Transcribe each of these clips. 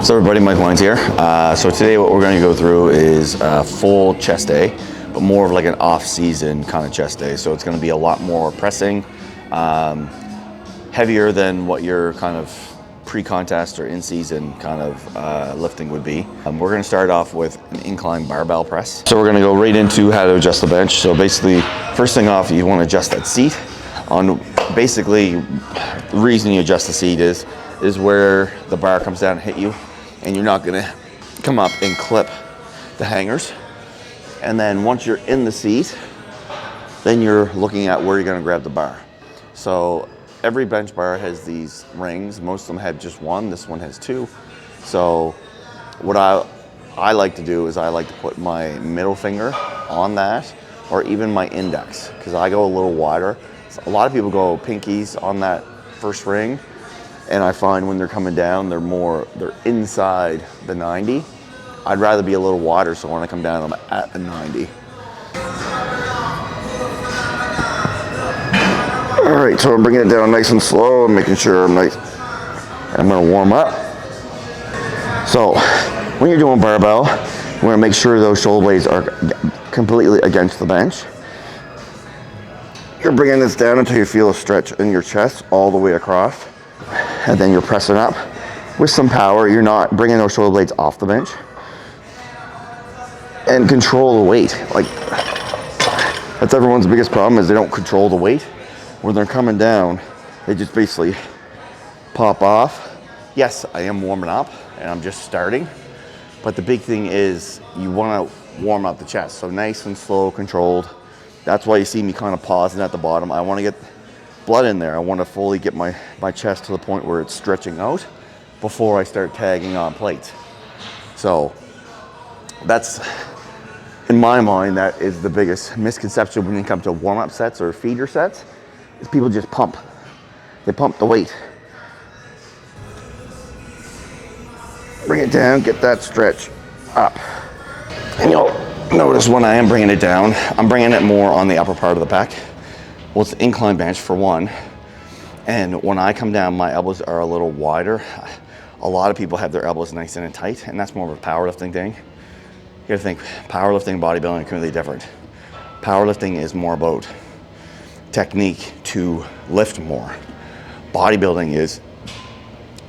So everybody, Mike LYNDS here. So today what we're going to go through is a full chest day, but more of like an off-season kind of chest day. So it's going to be a lot more pressing, heavier than what your kind of pre-contest or in-season kind of lifting would be. We're going to start off with an incline barbell press. So we're going to go right into how to adjust the bench. So basically, first thing off, you want to adjust that seat. Basically, the reason you adjust the seat is where the bar comes down and hit you, and you're not gonna come up and clip the hangers. And then once you're in the seat, then you're looking at where you're gonna grab the bar. So every bench bar has these rings. Most of them have just one. This one has two. So what I like to do is I like to put my middle finger on that, or even my index, because I go a little wider. So a lot of people go pinkies on that first ring, and I find when they're coming down, they're inside the 90. I'd rather be a little wider, so when I come down, I'm at the 90. All right, so I'm bringing it down nice and slow and making sure I'm gonna warm up. So when you're doing barbell, you wanna make sure those shoulder blades are completely against the bench. You're bringing this down until you feel a stretch in your chest all the way across. And then you're pressing up with some power. You're not bringing those shoulder blades off the bench. And control the weight. Like, that's everyone's biggest problem, is they don't control the weight. When they're coming down, they just basically pop off. Yes, I am warming up and I'm just starting. But the big thing is you want to warm up the chest. So nice and slow, controlled. That's why you see me kind of pausing at the bottom. I want to get blood in there. I want to fully get my chest to the point where it's stretching out before I start tagging on plates. So that's, in my mind, that is the biggest misconception when it comes to warm-up sets or feeder sets, is people just pump. They pump the weight. Bring it down, get that stretch up. And you'll notice when I am bringing it down, I'm bringing it more on the upper part of the pec. Well, it's incline bench for one, and when I come down, my elbows are a little wider. A lot of people have their elbows nice and tight, and that's more of a powerlifting thing. You gotta think, powerlifting and bodybuilding are completely different. Powerlifting is more about technique to lift more. Bodybuilding is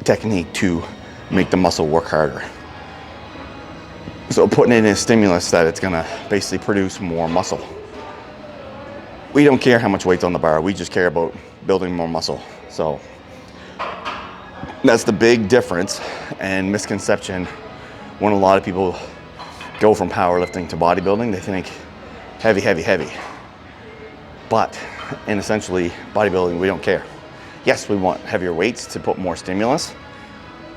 technique to make the muscle work harder. So putting in a stimulus that it's gonna basically produce more muscle. We don't care how much weight's on the bar. We just care about building more muscle. So that's the big difference and misconception when a lot of people go from powerlifting to bodybuilding. They think heavy, heavy, heavy. But in essentially bodybuilding, we don't care. Yes, we want heavier weights to put more stimulus,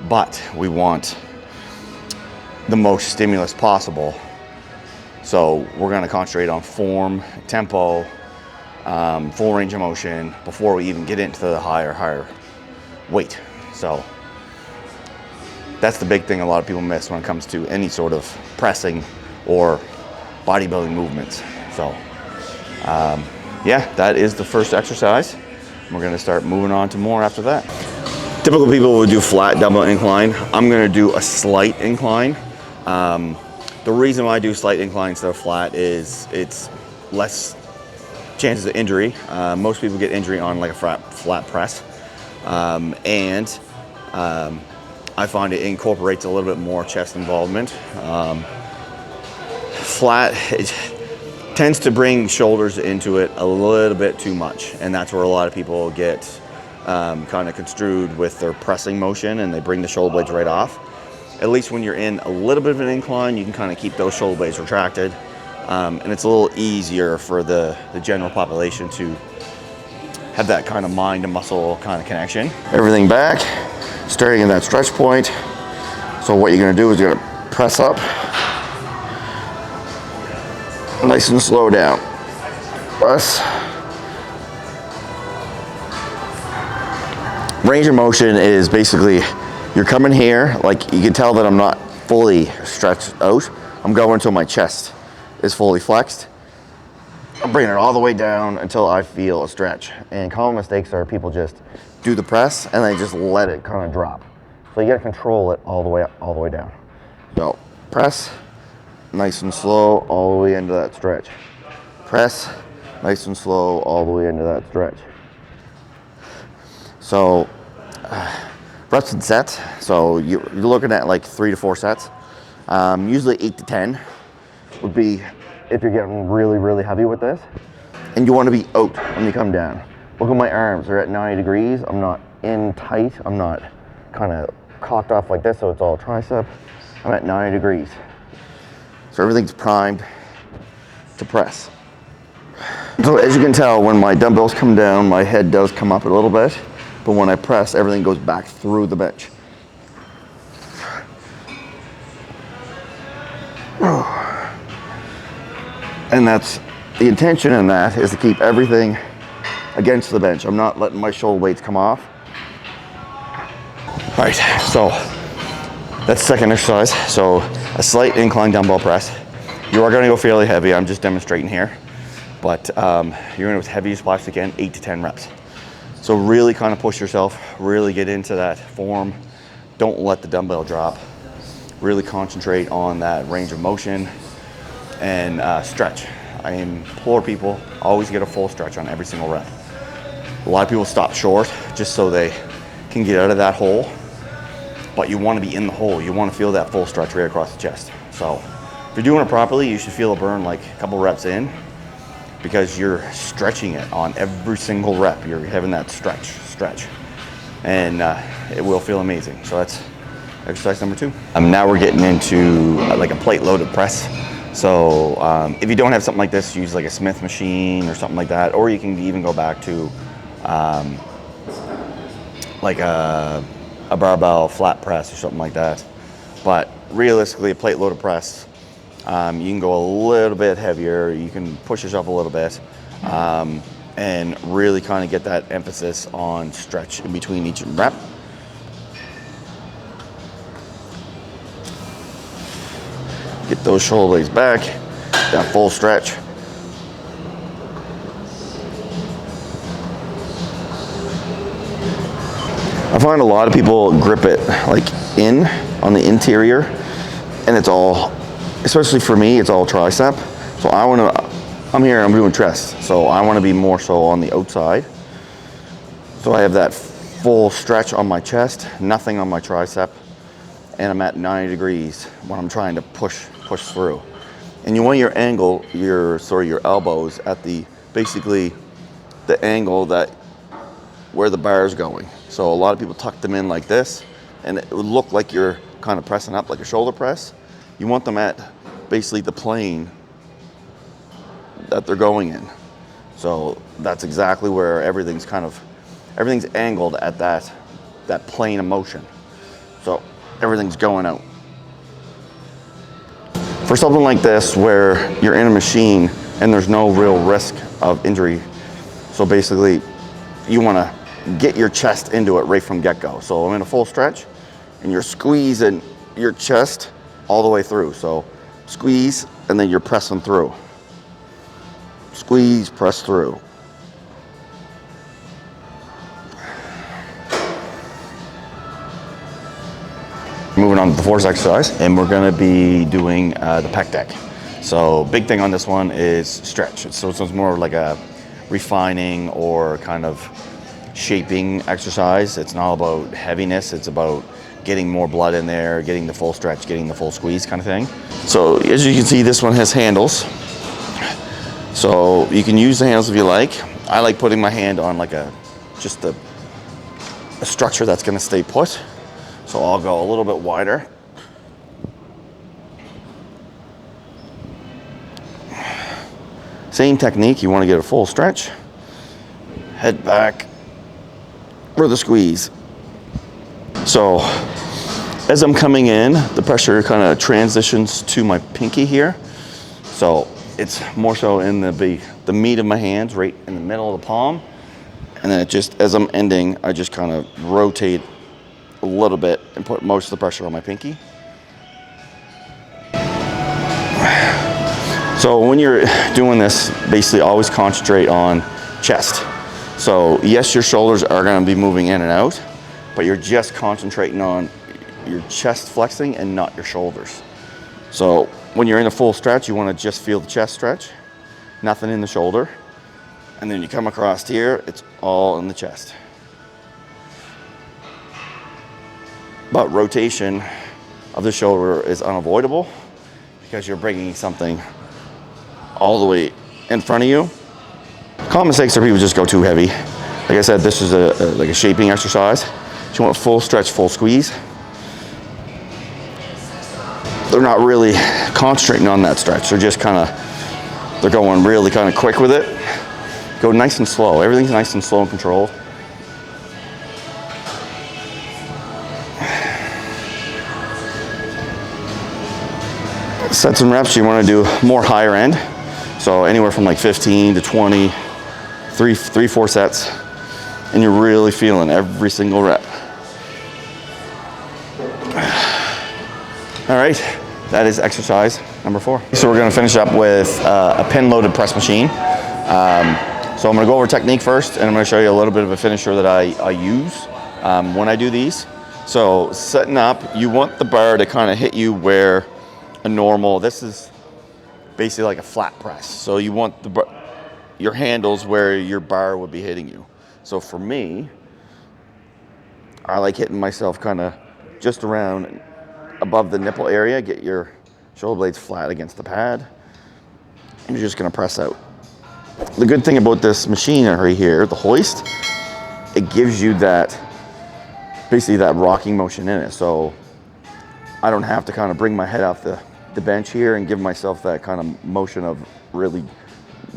but we want the most stimulus possible. So we're gonna concentrate on form, tempo, full range of motion before we even get into the higher weight. So that's the big thing a lot of people miss when it comes to any sort of pressing or bodybuilding movements. So yeah, that is the first exercise. We're gonna start moving on to more after that. Typical people would do flat double incline. I'm gonna do a slight incline. The reason why I do slight incline instead of flat is it's less chances of injury. Most people get injury on like a flat press. And I find it incorporates a little bit more chest involvement. Flat, it tends to bring shoulders into it a little bit too much. And that's where a lot of people get kind of construed with their pressing motion, and they bring the shoulder blades right off. At least when you're in a little bit of an incline, you can kind of keep those shoulder blades retracted. And it's a little easier for the general population to have that kind of mind to muscle kind of connection. Everything back, starting in that stretch point. So what you're gonna do is you're gonna press up, nice and slow down. Press. Range of motion is basically, you're coming here, like you can tell that I'm not fully stretched out. I'm going until my chest is fully flexed. I'm bringing it all the way down until I feel a stretch. And common mistakes are people just do the press and they just let it kind of drop. So you gotta control it all the way down. So press, nice and slow, all the way into that stretch. Press, nice and slow, all the way into that stretch. So reps and sets. So you're looking at like 3 to 4 sets. Usually 8 to 10 would be if you're getting really, really heavy with this. And you want to be out when you come down. Look at my arms, they're at 90 degrees. I'm not in tight. I'm not kind of cocked off like this, so it's all tricep. I'm at 90 degrees. So everything's primed to press. So as you can tell, when my dumbbells come down, my head does come up a little bit, but when I press, everything goes back through the bench. And that's the intention in that, is to keep everything against the bench. I'm not letting my shoulder weights come off. All right, so that's the second exercise. So a slight incline dumbbell press. You are gonna go fairly heavy. I'm just demonstrating here. But you're gonna go as heavy as possible again, 8 to 10 reps. So really kind of push yourself, really get into that form. Don't let the dumbbell drop. Really concentrate on that range of motion and stretch. I implore people, always get a full stretch on every single rep. A lot of people stop short just so they can get out of that hole, but you want to be in the hole. You want to feel that full stretch right across the chest. So if you're doing it properly, you should feel a burn like a couple reps in, because you're stretching it on every single rep. You're having that stretch, and it will feel amazing. So that's exercise number 2. Now we're getting into like a plate loaded press. So if you don't have something like this, use like a Smith machine or something like that, or you can even go back to like a barbell flat press or something like that. But realistically, a plate loaded press, you can go a little bit heavier, you can push yourself a little bit, and really kind of get that emphasis on stretch in between each rep. Get those shoulder blades back, that full stretch. I find a lot of people grip it like in on the interior, and it's all, especially for me, it's all tricep. So I'm here, I'm doing chest, so I want to be more so on the outside. So I have that full stretch on my chest, nothing on my tricep, and I'm at 90 degrees when I'm trying to push through. And you want your angle, your elbows at basically the angle that where the bar is going. So a lot of people tuck them in like this, and it would look like you're kind of pressing up like a shoulder press. You want them at basically the plane that they're going in. So that's exactly where everything's angled at that plane of motion. So everything's going out. For something like this where you're in a machine and there's no real risk of injury, so basically you want to get your chest into it right from get-go. So I'm in a full stretch and you're squeezing your chest all the way through. So squeeze and then you're pressing through. Squeeze, press through. Moving on to the fourth exercise, and we're going to be doing the pec deck. So big thing on this one is stretch. So it's more like a refining or kind of shaping exercise. It's not about heaviness, it's about getting more blood in there, getting the full stretch, getting the full squeeze kind of thing. So as you can see, this one has handles. So you can use the handles if you like. I like putting my hand on like just a structure that's going to stay put. So I'll go a little bit wider. Same technique, you want to get a full stretch. Head back for the squeeze. So as I'm coming in, the pressure kind of transitions to my pinky here. So it's more so in the meat of my hands, right in the middle of the palm. And then it just, as I'm ending, I just kind of rotate a little bit and put most of the pressure on my pinky. So when you're doing this, basically always concentrate on chest. So yes, your shoulders are going to be moving in and out, but you're just concentrating on your chest flexing and not your shoulders. So when you're in a full stretch, you want to just feel the chest stretch, nothing in the shoulder. And then you come across here, it's all in the chest. But rotation of the shoulder is unavoidable because you're bringing something all the way in front of you. Common mistakes are people just go too heavy. Like I said, this is like a shaping exercise. So you want full stretch, full squeeze. They're not really concentrating on that stretch. They're just they're going really kind of quick with it. Go nice and slow. Everything's nice and slow and controlled. Sets and reps, you want to do more higher end. So anywhere from like 15 to 20, 3-4 sets. And you're really feeling every single rep. All right, that is exercise number 4. So we're gonna finish up with a pin-loaded press machine. So I'm gonna go over technique first, and I'm gonna show you a little bit of a finisher that I use when I do these. So setting up, you want the bar to kind of hit you where a normal, this is basically like a flat press. So you want your handles where your bar would be hitting you. So for me, I like hitting myself kind of just around above the nipple area. Get your shoulder blades flat against the pad, and you're just gonna press out. The good thing about this machine right here, the hoist, it gives you that, basically that rocking motion in it. So I don't have to kind of bring my head off the bench here and give myself that kind of motion of really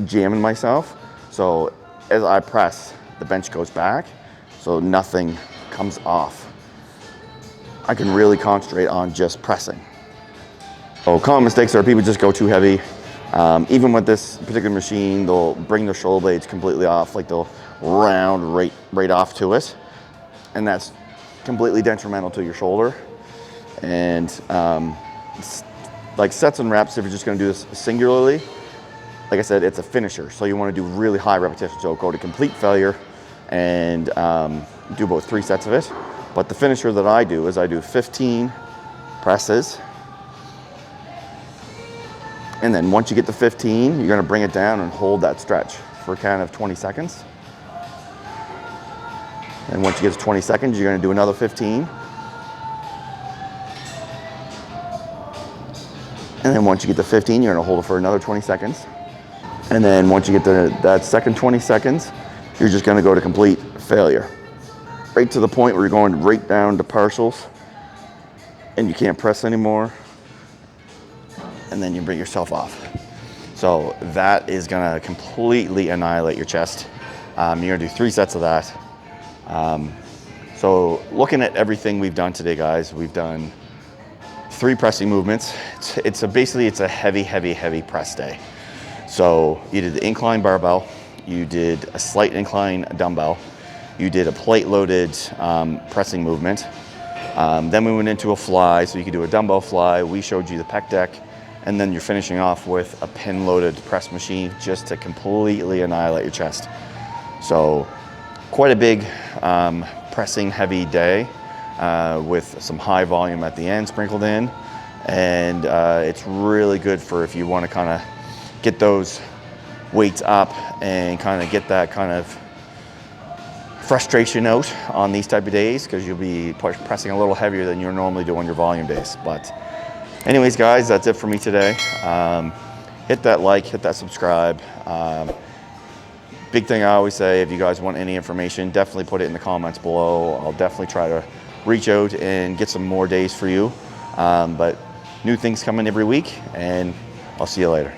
jamming myself. So as I press, the bench goes back, so nothing comes off. I can really concentrate on just pressing. So common mistakes are people just go too heavy. Even with this particular machine, they'll bring their shoulder blades completely off, like they'll round right off to it. And that's completely detrimental to your shoulder. And like sets and reps, if you're just gonna do this singularly, like I said, it's a finisher. So you wanna do really high repetition. So go to complete failure and do about 3 sets of it. But the finisher that I do is I do 15 presses. And then once you get to 15, you're gonna bring it down and hold that stretch for a count of 20 seconds. And once you get to 20 seconds, you're gonna do another 15. And then once you get to 15, you're gonna hold it for another 20 seconds. And then once you get to that second 20 seconds, you're just gonna go to complete failure. Right to the point where you're going right down to partials and you can't press anymore. And then you bring yourself off. So that is gonna completely annihilate your chest. You're gonna do 3 sets of that. So looking at everything we've done today, guys, we've done 3 pressing movements. It's a heavy press day. So you did the incline barbell, you did a slight incline dumbbell, you did a plate loaded pressing movement. Then we went into a fly, so you could do a dumbbell fly. We showed you the pec deck, and then you're finishing off with a pin loaded press machine just to completely annihilate your chest. So quite a big pressing heavy day with some high volume at the end sprinkled in. And it's really good for if you want to kind of get those weights up and kind of get that kind of frustration out on these type of days, because you'll be pressing a little heavier than you're normally doing your volume days. But anyways, guys, that's it for me today. Hit that like, hit that subscribe. Big thing I always say, if you guys want any information, definitely put it in the comments below. I'll definitely try to reach out and get some more days for you. But new things coming every week, and I'll see you later.